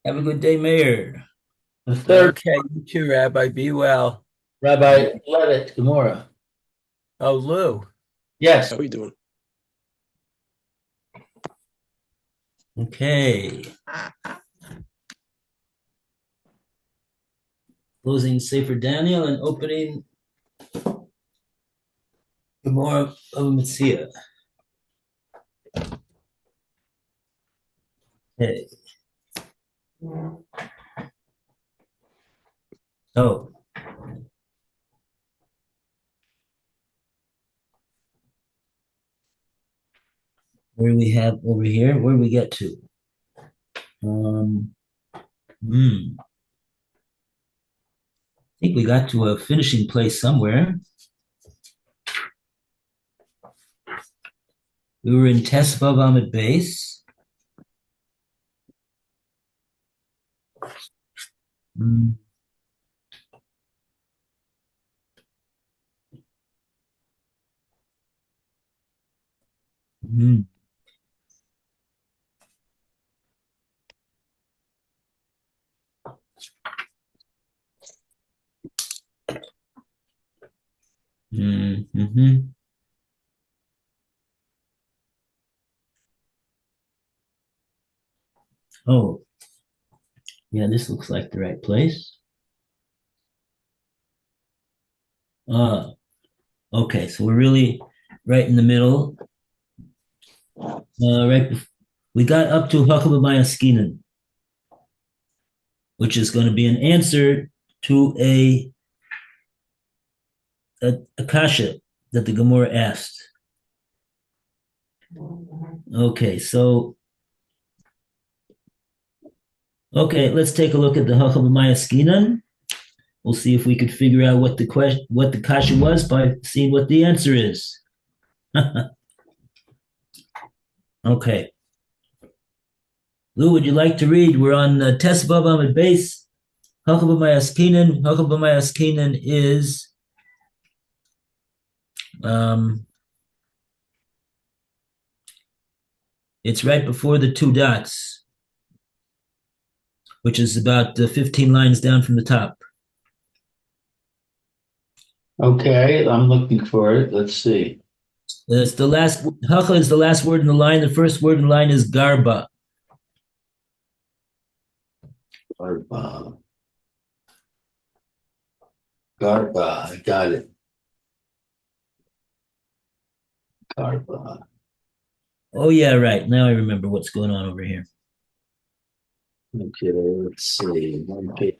Have a good day, Mayor. The third, Okay, you too, Rabbi. Be well. Rabbi Levitt, Gemora. Oh, Lou. Yes. How are you doing? Okay. Closing Sefer Daniel and opening Gemora of Metzia. Okay. Oh, where do we have over here? Where do we get to? Um, I think we got to a finishing place somewhere. We were in Test Bava Amid base. Mm, mm, mhm. Oh, yeah, this looks like the right place. Uh, okay, so we're really right in the middle. We got up to Huckabamaya Skinan, which is going to be an answer to a kasha that the Gemora asked. Okay, let's take a look at the Huckabamaya Skinan. We'll see if we could figure out what the kasha was by seeing what the answer is. Okay. Lou, would you like to read? We're on Tes Vav Amid base. Huckabamaya Skinan. Huckabamaya Skinan is um, it's right before the two dots, which is about 15 lines down from the top. Okay, I'm looking for it. Let's see. It's the last. Hacha is the last word in the line. The first word in the line is garba. Garba. Garba. I got it. Garba. Oh yeah, right. Now I remember what's going on over here. Okay, let's see. One page.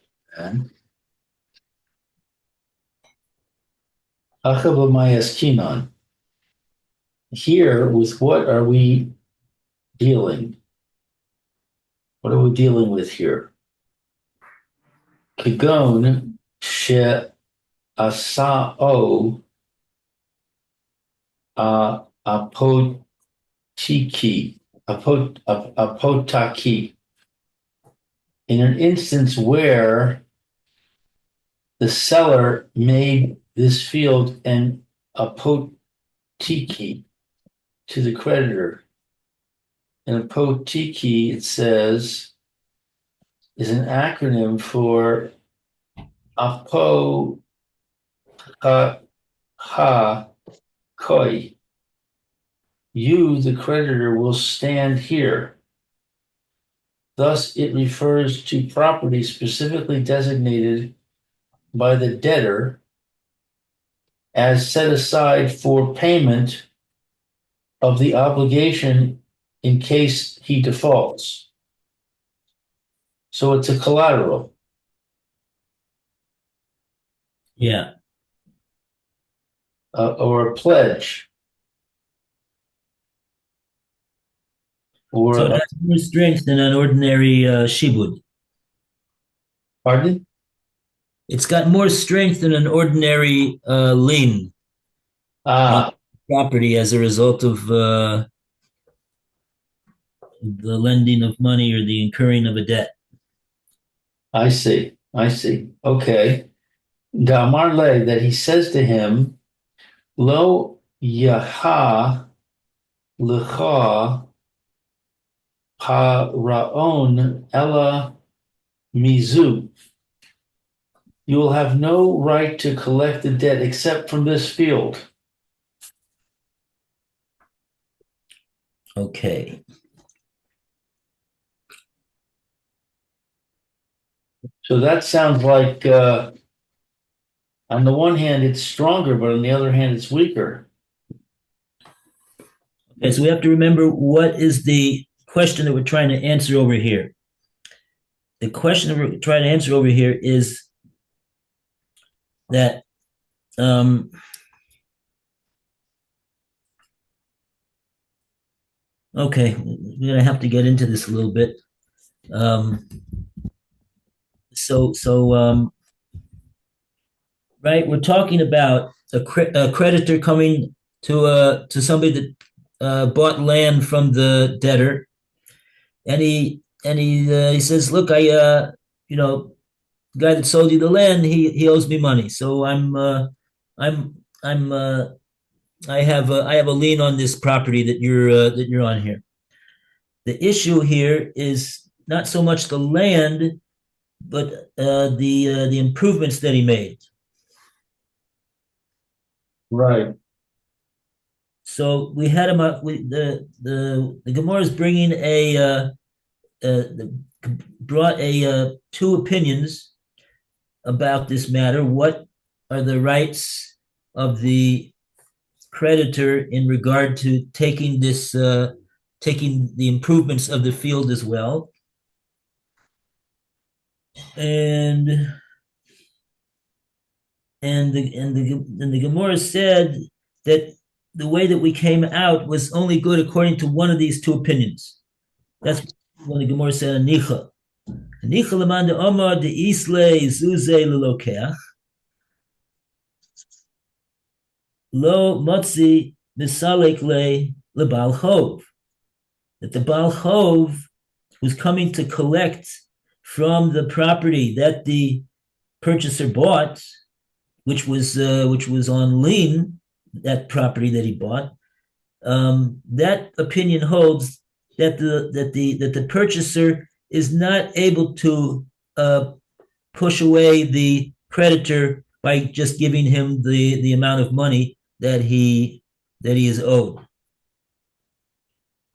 Achabamayas Here, with what are we dealing? What are we dealing with here? Kagon she asao apotiki apotaki. In an instance where the seller made this field an apotiki to the creditor. And apotiki, it says, is an acronym for apo ha koi. You, the creditor, will stand here. Thus, it refers to property specifically designated by the debtor as set aside for payment of the obligation in case he defaults. So it's a collateral. Yeah. Or a pledge. So it Or, has more strength than an ordinary shibud. pardon? It's got more strength than an ordinary lien on Ah, property as a result of the lending of money or the incurring of a debt. I see. I see. Okay. Damar Le, that he says to him, Lo Yaha Lecha Paraon Ella mizu. You will have no right to collect the debt except from this field. Okay. So that sounds like, on the one hand, it's stronger, but on the other hand, it's weaker. Okay, so we have to remember what is the question that we're trying to answer over here. The question that we're trying to answer over here is that okay, we're gonna have to get into this a little bit. Right, we're talking about a creditor coming to somebody that bought land from the debtor, and he says, "Look, you know, the guy that sold you the land, he owes me money, so I'm I'm I have a lien on this property that you're on here." The issue here is not so much the land, but the improvements that he made. Right. So we had him. The Gemora is bringing brought two opinions about this matter. What are the rights of the creditor in regard to taking taking the improvements of the field as well? And the Gemara said that the way that we came out was only good according to one of these two opinions. That's when the Gemara said Anicha. Anicha lemanda omar de isle zuze lelokeach lo motzi misalek le lebal chov. That the Baal Chov was coming to collect from the property that the purchaser bought, which was on lien, that property that he bought. That opinion holds that the purchaser is not able to push away the creditor by just giving him the amount of money that he is owed.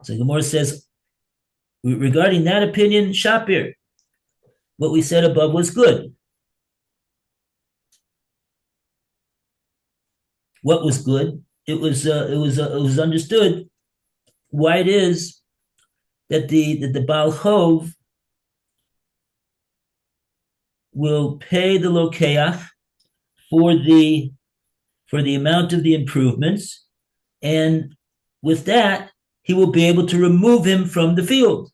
So Gemara says, regarding that opinion, Shapir, what we said above was good. What was good? It was understood why it is that the Baal Chov will pay the Lokeach for the amount of the improvements, and with that he will be able to remove him from the field.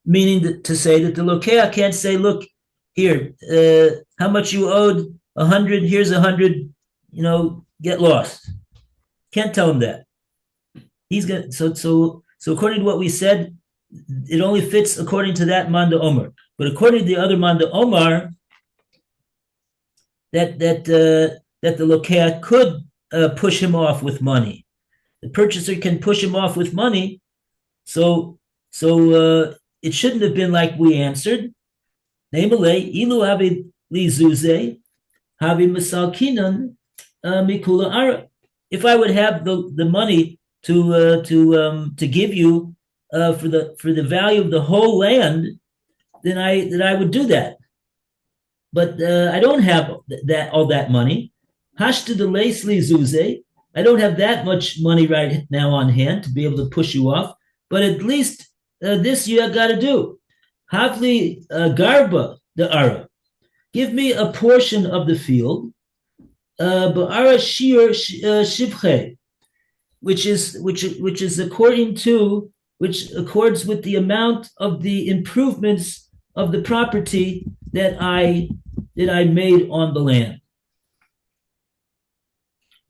Meaning to say that the Lokeach can't say, "Look, here, how much you owed? 100. Here's 100. Get lost." Can't tell him that. He's gonna. So according to what we said, it only fits according to that Manda Omar. But according to the other Manda Omar, that the Lokeach could push him off with money. The purchaser can push him off with money. So it shouldn't have been like we answered. Namely, ilu havi li zuze, havi masalkinan mikula ara. If I would have the money to give you for the value of the whole land, then I would do that. But I don't have all that money. Hashtu de leisli zuze. I don't have that much money right now on hand to be able to push you off. But at least this you got to do. Havli garba the ara. Give me a portion of the field. Ba'ara shir shivche, which accords with the amount of the improvements of the property that I made on the land.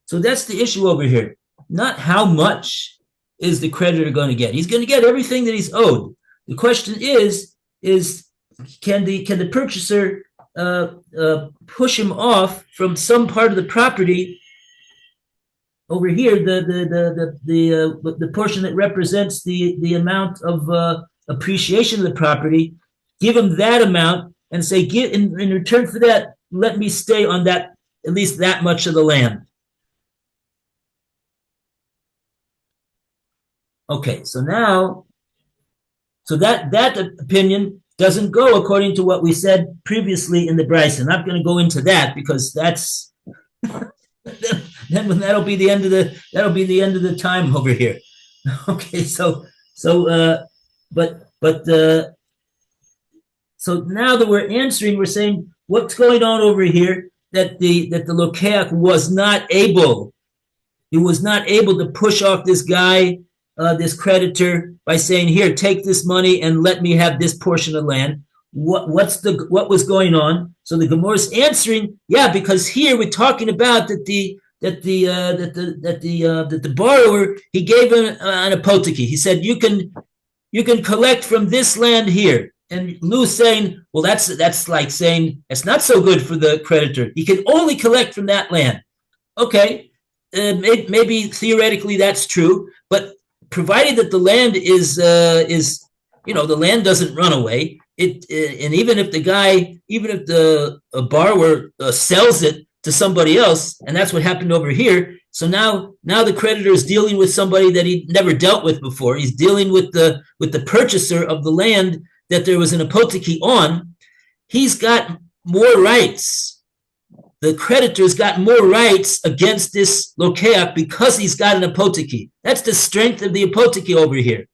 So that's the issue over here. Not how much is the creditor going to get. He's going to get everything that he's owed. The question is can the purchaser push him off from some part of the property over here, the portion that represents the amount of appreciation of the property, give him that amount and say, give in return for that, let me stay on that, at least that much of the land. Okay, so now, so that opinion doesn't go according to what we said previously in the Bryce. I'm not going to go into that because that's then that'll be the end of the time over here. Okay, but so now that we're answering, we're saying what's going on over here, that the Lokeach was not able, he was not able to push off this guy, this creditor, by saying, here, take this money and let me have this portion of land. What was going on? So the Gemora is answering, yeah, because here we're talking about that the borrower, he gave an apoteki. He said, you can collect from this land here. And Lou's saying, well, that's like saying it's not so good for the creditor. He can only collect from that land. Okay, maybe theoretically that's true, but provided that the land is the land doesn't run away. And even if the borrower sells it to somebody else, and that's what happened over here. So now the creditor is dealing with somebody that he never dealt with before. He's dealing with the purchaser of the land that there was an apoteki on. He's got more rights. The creditor's got more rights against this Lokeach because he's got an apoteki. That's the strength of the apoteki over here.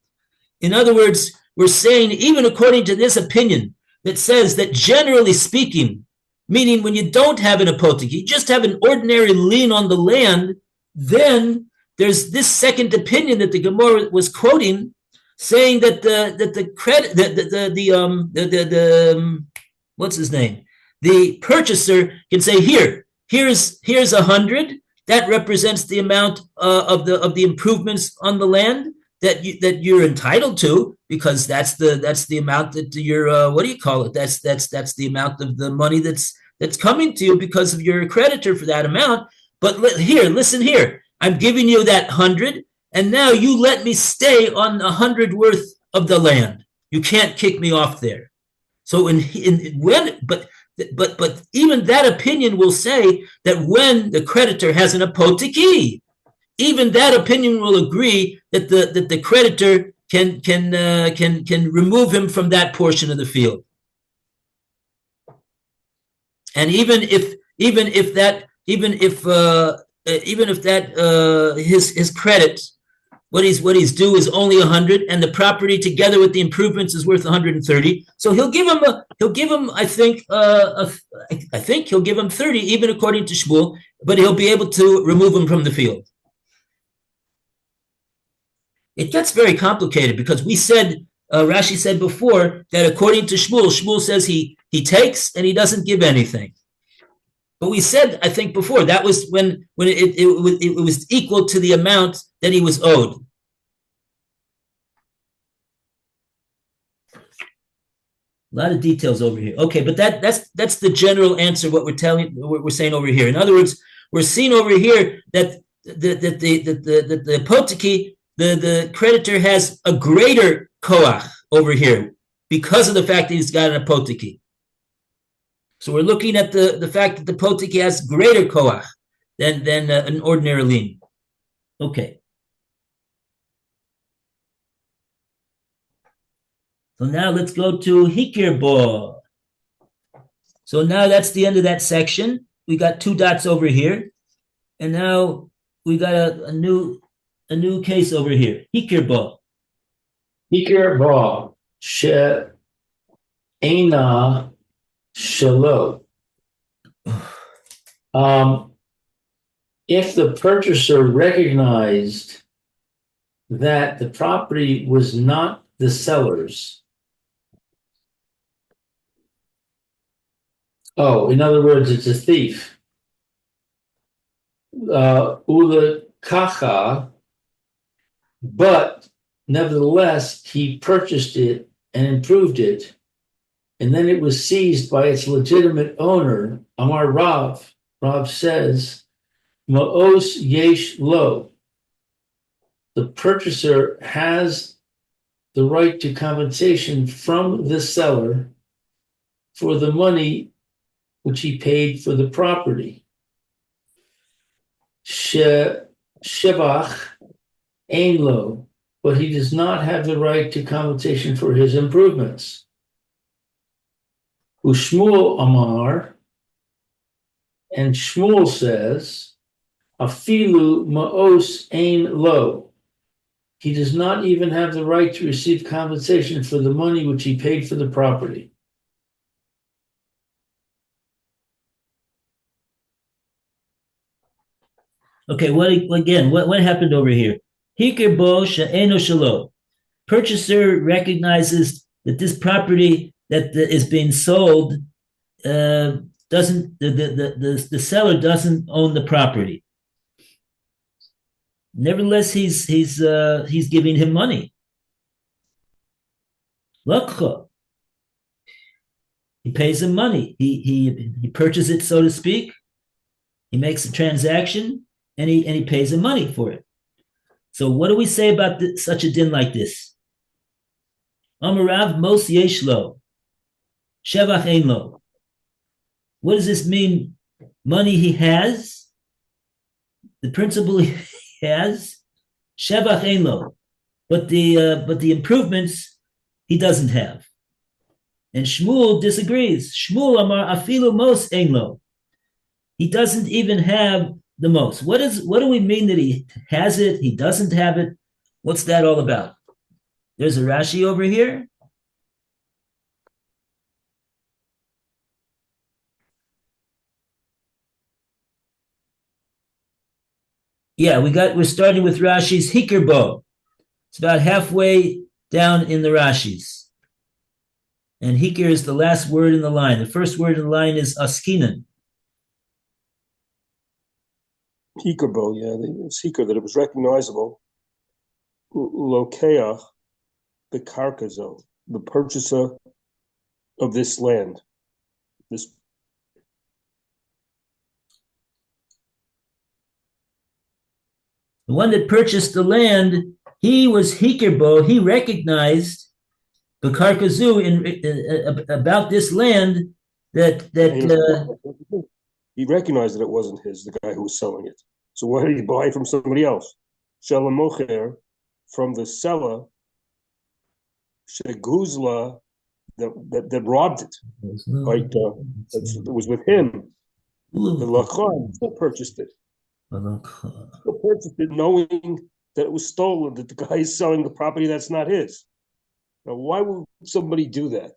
In other words, we're saying, even according to this opinion that says that generally speaking, meaning when you don't have an apoteki, just have an ordinary lien on the land, then there's this second opinion that the Gemora was quoting, saying that what's his name? The purchaser can say, here's 100. That represents the amount of the improvements on the land that you're entitled to, because that's the amount that you're what do you call it? That's the amount of the money that's coming to you because of your creditor for that amount. But listen here. I'm giving you that 100. And now you let me stay on 100 worth of the land. You can't kick me off there. So but even that opinion will say that when the creditor has an apoteki, even that opinion will agree that the creditor can remove him from that portion of the field. And even if his credit, what he's due is only 100, and the property together with the improvements is worth 130. So he'll give him I think he'll give him 30, even according to Shmuel, but he'll be able to remove him from the field. It gets very complicated because we said, Rashi said before that according to Shmuel says he takes and he doesn't give anything. But we said, I think before, that was when it was equal to the amount that he was owed. A lot of details over here. Okay, but that's the general answer. What we're saying over here. In other words, we're seeing over here that the apoteki, the creditor has a greater koach over here because of the fact that he's got an apoteki. So we're looking at the fact that the apoteki has greater koach than an ordinary lien. Okay. So now let's go to Hikir Bo. So now that's the end of that section. We got 2 dots over here. And now we got a new case over here. Hikir Bo. Hikir Bo. She Eina Shalo. If the purchaser recognized that the property was not the seller's, in other words, it's a thief. Ula kacha, but nevertheless, he purchased it and improved it, and then it was seized by its legitimate owner. Amar Rav says, Ma'os yesh lo. The purchaser has the right to compensation from the seller for the money which he paid for the property. Shevach ein lo, but he does not have the right to compensation for his improvements. Ushmuel Amar, and Shmuel says, Afilu ma'os ein lo. He does not even have the right to receive compensation for the money which he paid for the property. Okay, what happened over here? Hiker bo she'eno shelo. Purchaser recognizes that this property that is being sold doesn't the seller doesn't own the property. Nevertheless, he's giving him money. Lakcha. He pays him money. He purchases it, so to speak. He makes a transaction, and he pays him money for it. So what do we say about such a din like this? Amarav mos yesh lo, shevach ein lo. What does this mean? Money he has, the principal he has, shevach ein lo, but the improvements he doesn't have. And Shmuel disagrees. Shmuel amar afilu mos ein lo. He doesn't even have the most. What do we mean that he has it, he doesn't have it? What's that all about? There's a Rashi over here. Yeah, we're starting with Rashi's Hikerbo. It's about halfway down in the Rashis. And Hiker is the last word in the line. The first word in the line is askinan. Hikerbo, yeah, the seeker, that it was recognizable. Lokeach, the karkazo, the purchaser of this land. The one that purchased the land, he was Hikerbo. He recognized the karkazu about this land that he recognized that it wasn't his, the guy who was selling it. So why did he buy from somebody else? Shalamocher, from the seller, Sheguzla, that robbed it. Right, it was with him. The Lachan still purchased it. Still purchased it knowing that it was stolen, that the guy is selling the property that's not his. Now, why would somebody do that?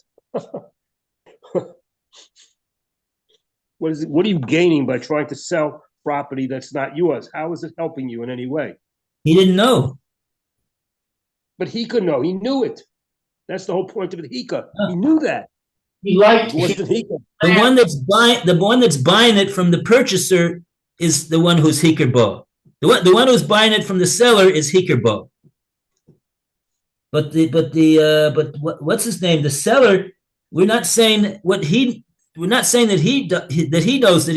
What are you gaining by trying to sell property that's not yours? How is it helping you in any way? He didn't know. But he could know. He knew it. That's the whole point of it. He knew that. He liked the one that's buying it from the purchaser is the one who's hikerbo. The one who's buying it from the seller is hikerbo. But what's his name? The seller. We're not saying that he knows that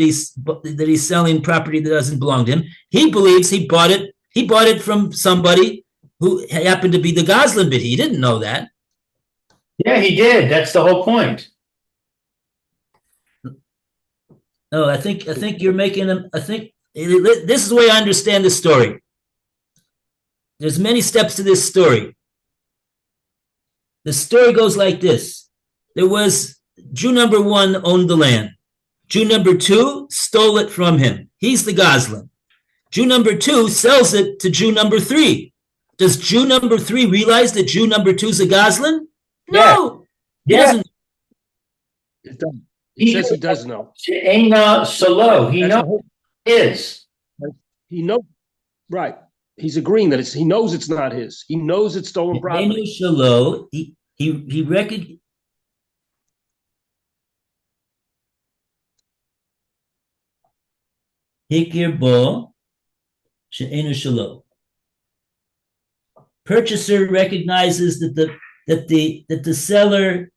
he's selling property that doesn't belong to him. He believes he bought it. He bought it from somebody who happened to be the Goslin, but he didn't know that. Yeah, he did. That's the whole point. No, I think you're making him. I think this is the way I understand the story. There's many steps to this story. The story goes like this. There was Jew number one owned the land. Jew number two stole it from him. He's the Goslin. Jew number two sells it to Jew number three. Does Jew number three realize that Jew number two is a Goslin? No. Yeah. He doesn't. He says he does know. Solo. He knows it is. He knows. Right. He's agreeing that he knows it's not his. He knows it's stolen property. He recognized. Hikir bo she'enu shelo. Purchaser recognizes that the seller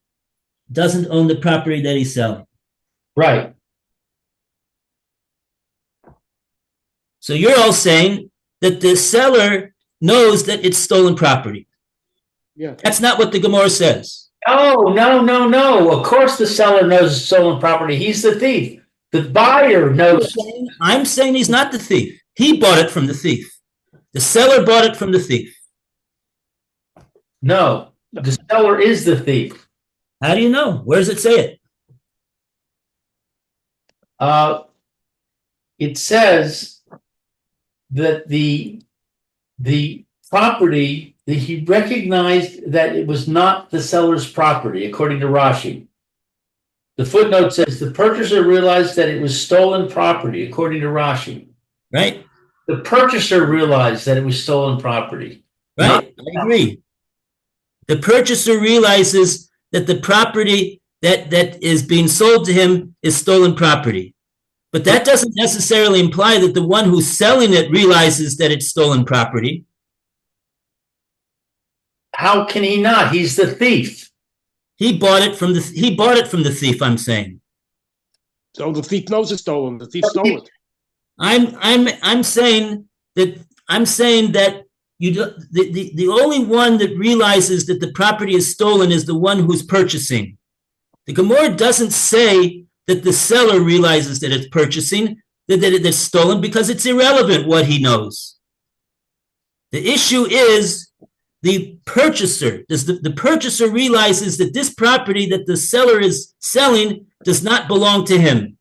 doesn't own the property that he's selling. Right. So you're all saying that the seller knows that it's stolen property. Yeah. That's not what the Gemara says. No. Of course the seller knows it's stolen property. He's the thief. The buyer knows. I'm saying he's not the thief. He bought it from the thief. The seller bought it from the thief. No, the seller is the thief. How do you know? Where does it say it? It says that the property, that he recognized that it was not the seller's property, according to Rashi. The footnote says the purchaser realized that it was stolen property, according to Rashi. Right? The purchaser realized that it was stolen property. Right? I agree. The purchaser realizes that the property that is being sold to him is stolen property. But that doesn't necessarily imply that the one who's selling it realizes that it's stolen property. How can he not? He's the thief. He bought it from the thief, I'm saying. So the thief knows it's stolen. The thief stole it. I'm saying that the only one that realizes that the property is stolen is the one who's purchasing. The Gemara doesn't say that the seller realizes that it's purchasing, that it's stolen, because it's irrelevant what he knows. The issue is the purchaser. The purchaser realizes that this property that the seller is selling does not belong to him.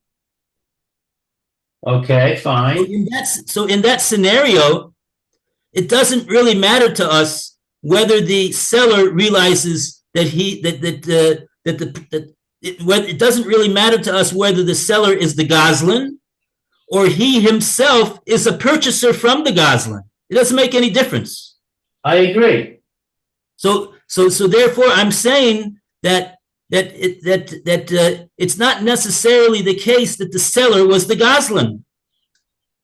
Okay, fine. So in that scenario, it doesn't really matter to us whether the seller realizes that it doesn't really matter to us whether the seller is the Goslin or he himself is a purchaser from the Goslin. It doesn't make any difference. I agree. So therefore, I'm saying that it's not necessarily the case that the seller was the Goslin.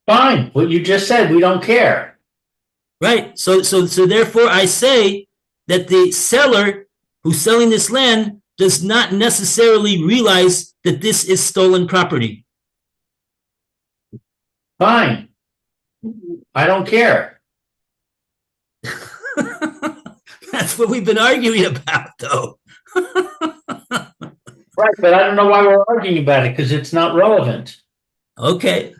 Fine. What you just said, we don't care. Right. So therefore, I say that the seller who's selling this land does not necessarily realize that this is stolen property. Fine. I don't care. That's what we've been arguing about, though. Right, but I don't know why we're arguing about it, because it's not relevant. Okay.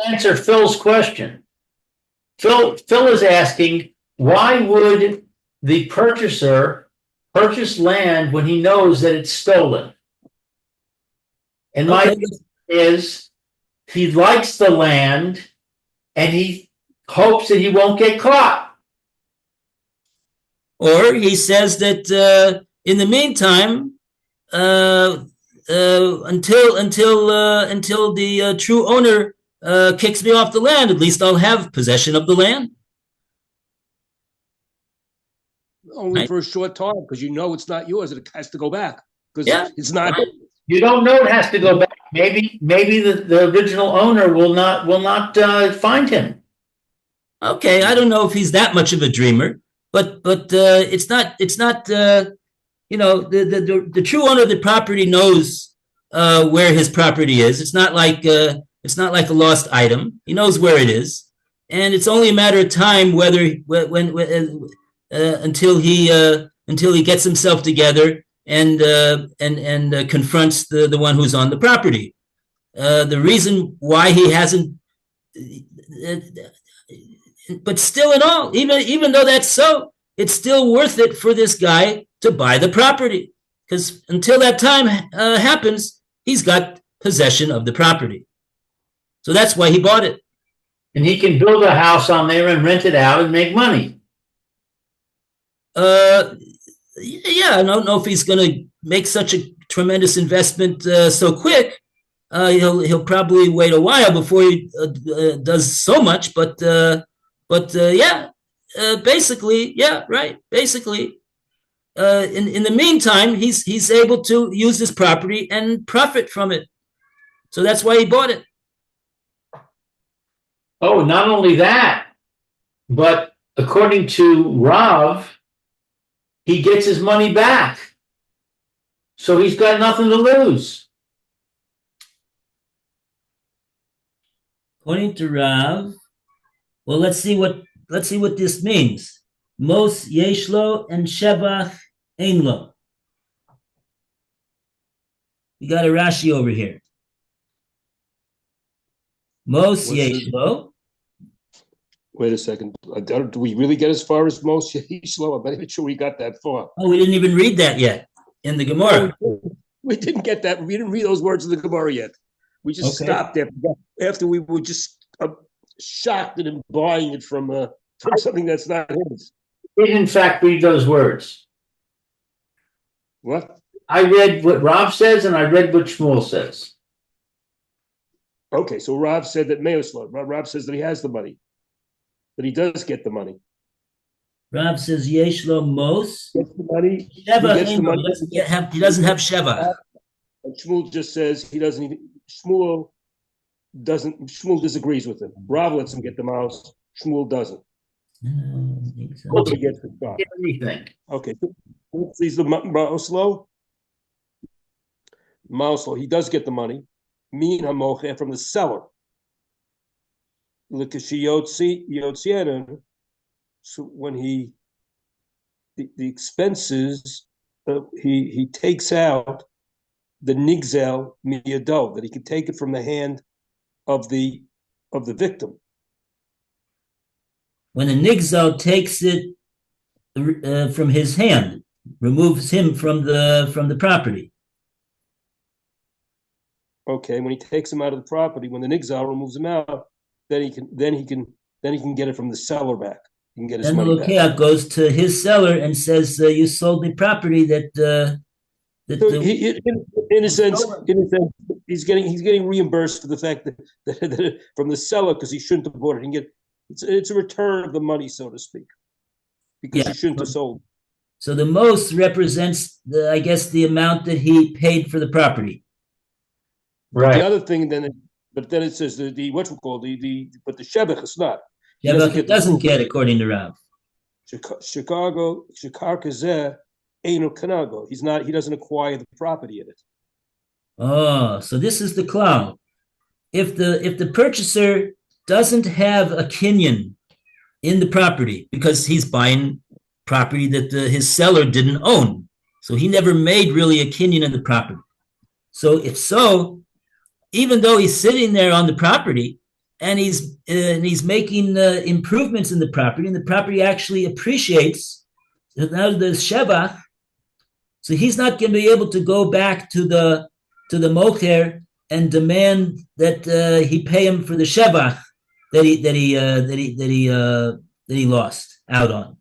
Answer Phil's question. Phil is asking, why would the purchaser purchase land when he knows that it's stolen? And my answer is, he likes the land and he hopes that he won't get caught. Or he says that in the meantime, until the true owner kicks me off the land, at least I'll have possession of the land. Only for a short time, because you know it's not yours. It has to go back because it's not. You don't know it has to go back. Maybe the original owner will not find him. Okay, I don't know if he's that much of a dreamer, but it's not the true owner of the property knows where his property is. It's not like a lost item. He knows where it is, and it's only a matter of time until he gets himself together and confronts the one who's on the property. The reason why he hasn't, but still in all, even though that's so, it's still worth it for this guy to buy the property, because until that time happens, he's got possession of the property. So that's why he bought it. And he can build a house on there and rent it out and make money. Yeah, I don't know if he's going to make such a tremendous investment so quick. He'll probably wait a while before he does so much. But yeah, basically, yeah, right. Basically, in the meantime, he's able to use this property and profit from it. So that's why he bought it. Oh, not only that, but according to Rav, he gets his money back. So he's got nothing to lose. According to Rav, well, let's see what this means. Mos yeshlo and shevach ein lo. We got a Rashi over here. Mos yeshlo. Wait a second. Do we really get as far as most Yeshlo? I'm not even sure we got that far. Oh, we didn't even read that yet in the Gemora. We didn't get that. We didn't read those words in the Gemara yet. We just stopped after we were just shocked and buying it from something that's not his. We did in fact read those words. What? I read what Rav says and I read what Shmuel says. Okay, so Rav said that Meoslo. Rav says that he has the money, that he does get the money. Rav says yeshlo mos. Gets the money. Shevach ein lo. He doesn't have shevach. And Shmuel just says he doesn't even. Shmuel disagrees with him. Rav lets him get the mouse. Shmuel doesn't. So. He gets the shot. Everything. Okay. He's the Mauslo. He does get the money. Min hamoche from the seller. So when the expenses, he takes out the nigzel miyado, that he can take it from the hand of the victim. When the nigzel takes it from his hand, removes him from the property. Okay, when he takes him out of the property, when the nigzal removes him out, then he can get it from the seller back. He can get his money back. Then the goes to his seller and says, "You sold me property that." In a sense, he's getting reimbursed for the fact that from the seller, because he shouldn't have bought it. It's a return of the money, so to speak, because he shouldn't have sold. So the most represents the amount that he paid for the property. Right. The other thing but then it says but the shevach is not. Shevach doesn't get according to Rav. Chicago kazeh eino kanago. He doesn't acquire the property in it. Oh, so this is the clown. If the purchaser doesn't have a kinyan in the property because he's buying property that his seller didn't own, so he never made really a kinyan in the property. So if so, even though he's sitting there on the property and he's making improvements in the property, and the property actually appreciates, now the shevach, so he's not going to be able to go back to the mocher and demand that he pay him for the shevach that he lost out on.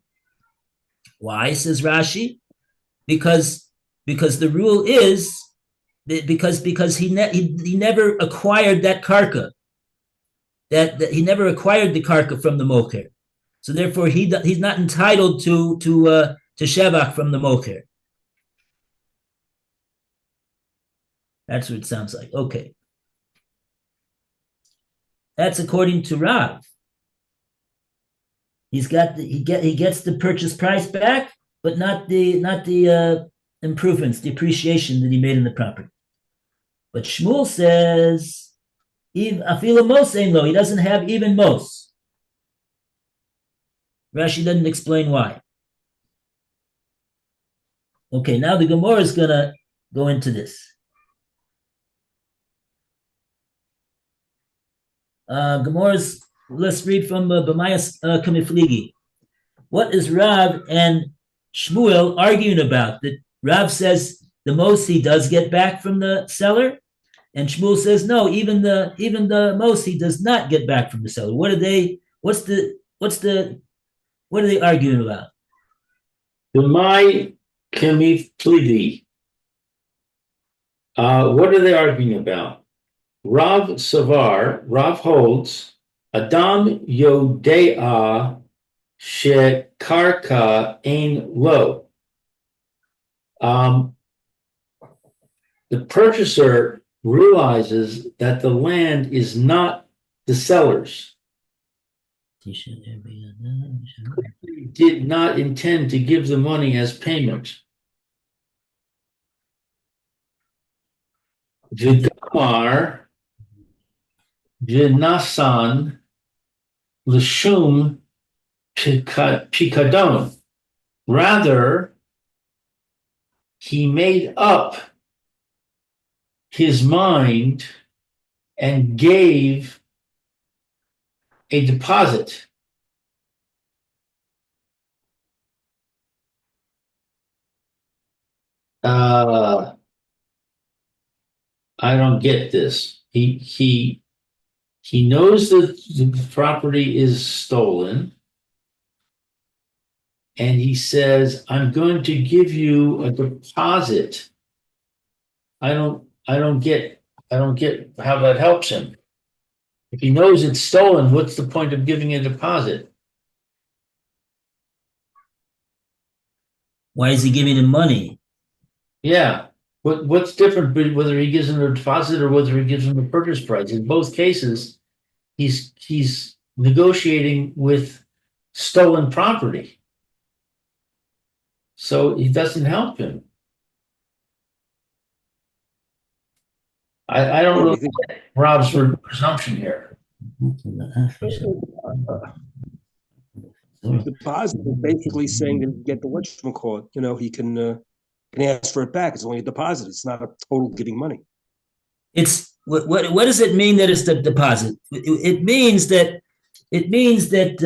Why, says Rashi? Because the rule is because he never acquired that karka, that he never acquired the karka from the mocher, so therefore he's not entitled to shevach from the mocher. That's what it sounds like. Okay, that's according to Rav. He gets the purchase price back, but not the improvements, the appreciation that he made in the property. But Shmuel says, "Afilo mos ein lo." He doesn't have even mos. Rashi doesn't explain why. Okay, now the Gemora is gonna go into this. Gemora's. Let's read from B'mayas Kamifligi. What is Rav and Shmuel arguing about? That Rav says the most he does get back from the seller, and Shmuel says no, even the most he does not get back from the seller. What are they arguing about? My Kamifligi. What are they arguing about? Rav Savar, Rav holds, Adam Yodea Shekarka Ein Lo. The purchaser realizes that the land is not the seller's. He did not intend to give the money as payment. v'nasan l'shum pikadon. Rather, he made up his mind and gave a deposit. I don't get this. He knows that the property is stolen, and he says, "I'm going to give you a deposit." I don't get how that helps him. If he knows it's stolen, what's the point of giving a deposit? Why is he giving him money? Yeah. What's different whether he gives him a deposit or whether he gives him a purchase price? In both cases, he's negotiating with stolen property. So it doesn't help him. I don't really get Rob's presumption here. Deposit is basically saying that he can get the whatchamacallit. He can ask for it back. It's only a deposit. It's not a total giving money. It's what does it mean that it's the deposit? It means that it means that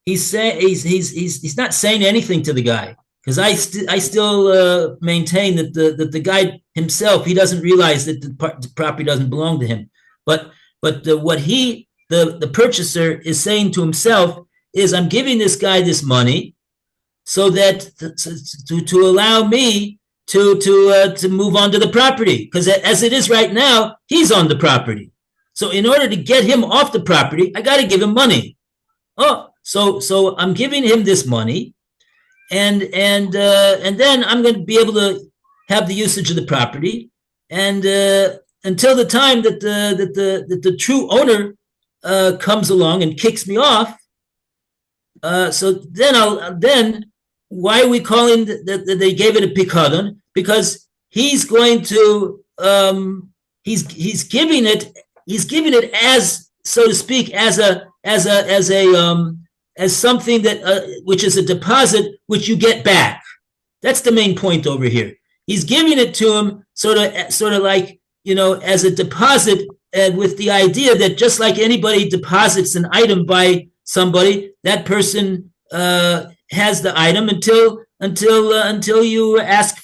he's not saying anything to the guy, because I still maintain that the guy himself, he doesn't realize that the property doesn't belong to him, but what the purchaser is saying to himself is, I'm giving this guy this money so that to allow me to move on to the property, because as it is right now, he's on the property. So in order to get him off the property, I got to give him money. Oh, so I'm giving him this money, and then I'm going to be able to have the usage of the property, and until the time that the true owner comes along and kicks me off. So then why are we calling that they gave it a pikadon? Because he's going to he's giving it as, so to speak, as something that which is a deposit which you get back. That's the main point over here. He's giving it to him sort of like, as a deposit, with the idea that just like anybody deposits an item by somebody, that person has the item until you ask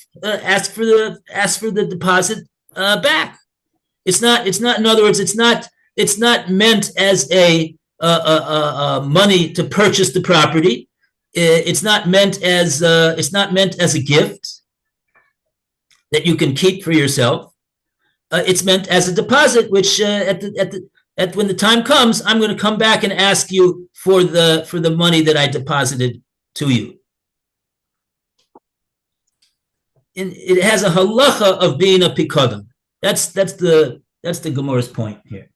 for the deposit back. It's not. In other words, it's not meant as a money to purchase the property. It's not meant as a gift that you can keep for yourself. It's meant as a deposit, which at when the time comes, I'm going to come back and ask you for the money that I deposited to you. And it has a halacha of being a pikadon. That's the Gemora's point here.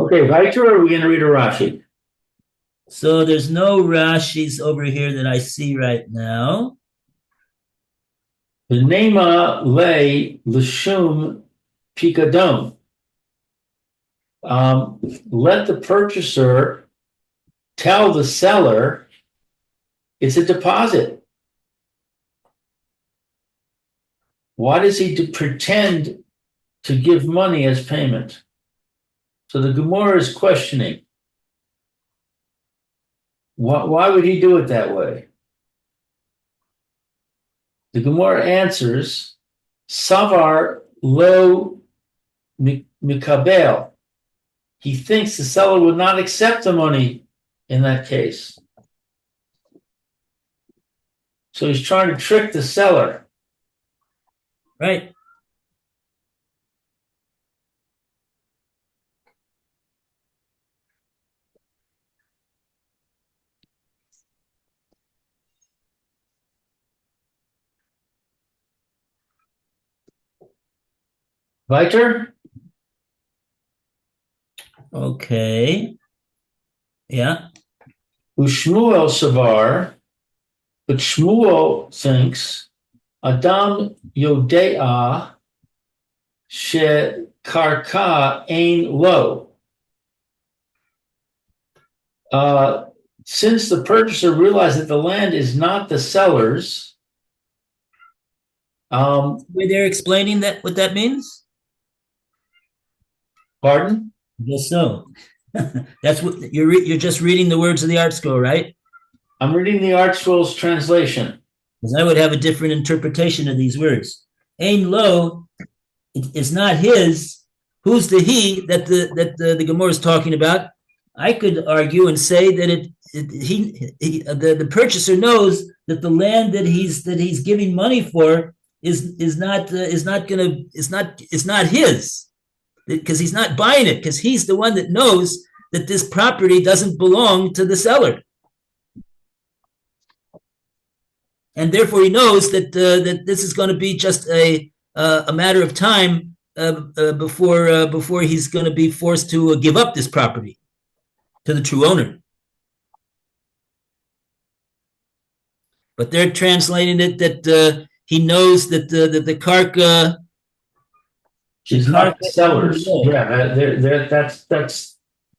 Okay, Victor, or are we going to read a Rashi? So there's no Rashis over here that I see right now. The Nema lay l'shum pikadon. Let the purchaser tell the seller it's a deposit. Why does he pretend to give money as payment? So the Gemora is questioning. Why would he do it that way? The Gemora answers, Savar lo mikabel. He thinks the seller would not accept the money in that case. So he's trying to trick the seller. Right. Weiter? Okay. Yeah. Ushmuel Savar, but Shmuel thinks Adam Yodea she karka ain lo. Since the purchaser realized that the land is not the seller's, They're explaining that what that means? pardon? Yes, so. That's what you're just reading the words of the art scroll, right? I'm reading the Art Scroll's translation. Because I would have a different interpretation of these words. Ain lo is not his. Who's the he that the Gemora is talking about? I could argue and say that the purchaser knows that the land that he's giving money for is not his, because he's not buying it, because he's the one that knows that this property doesn't belong to the seller. And therefore he knows that this is going to be just a matter of time before he's going to be forced to give up this property to the true owner. But they're translating it that he knows that the karka She's not the seller's. Yeah,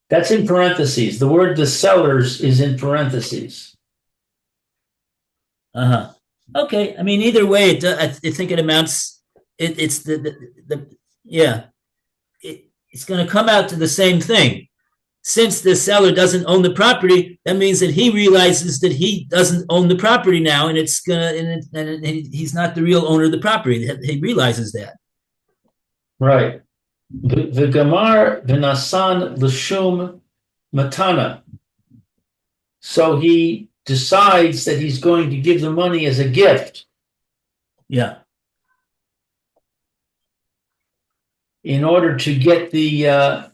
that's in parentheses. The word the seller's is in parentheses. Uh-huh. Okay. I mean, either way, I think it amounts. It's it's going to come out to the same thing. Since the seller doesn't own the property, that means that he realizes that he doesn't own the property now, and he's not the real owner of the property. He realizes that. Right. The Gemar v'nasan l'shum matana. So he decides that he's going to give the money as a gift. Yeah. In order to get the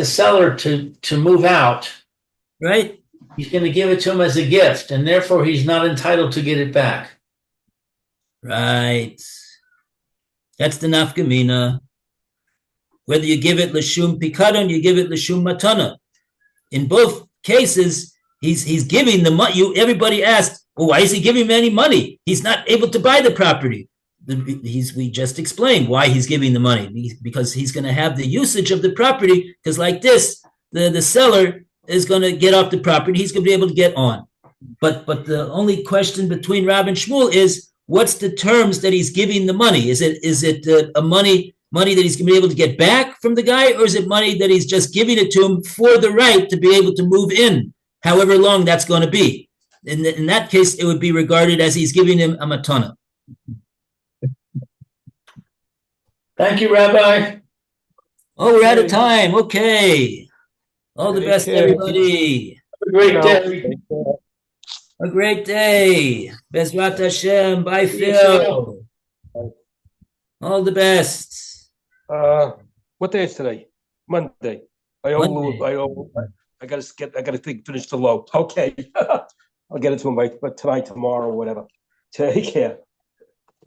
seller to move out. Right. He's going to give it to him as a gift, and therefore he's not entitled to get it back. Right. That's the nafkamina. Whether you give it l'shum pikadon, you give it l'shum matana. In both cases, he's giving the money. Everybody asked, well, why is he giving me any money? He's not able to buy the property. We just explained why he's giving the money, because he's going to have the usage of the property, because like this, the seller is going to get off the property. He's going to be able to get on. But the only question between Rab and Shmuel is, what's the terms that he's giving the money? Is it a money that he's going to be able to get back from the guy, or is it money that he's just giving it to him for the right to be able to move in, however long that's going to be? In that case, it would be regarded as he's giving him a matana. Thank you, Rabbi. Oh, we're out of time. Okay. All the best, everybody. Have a great day. A great day. Bezrat Hashem. Bye, Phil. All the best. What day is today? Monday. I gotta finish the low. Okay. I'll get it to him by tonight, tomorrow, whatever. Take care.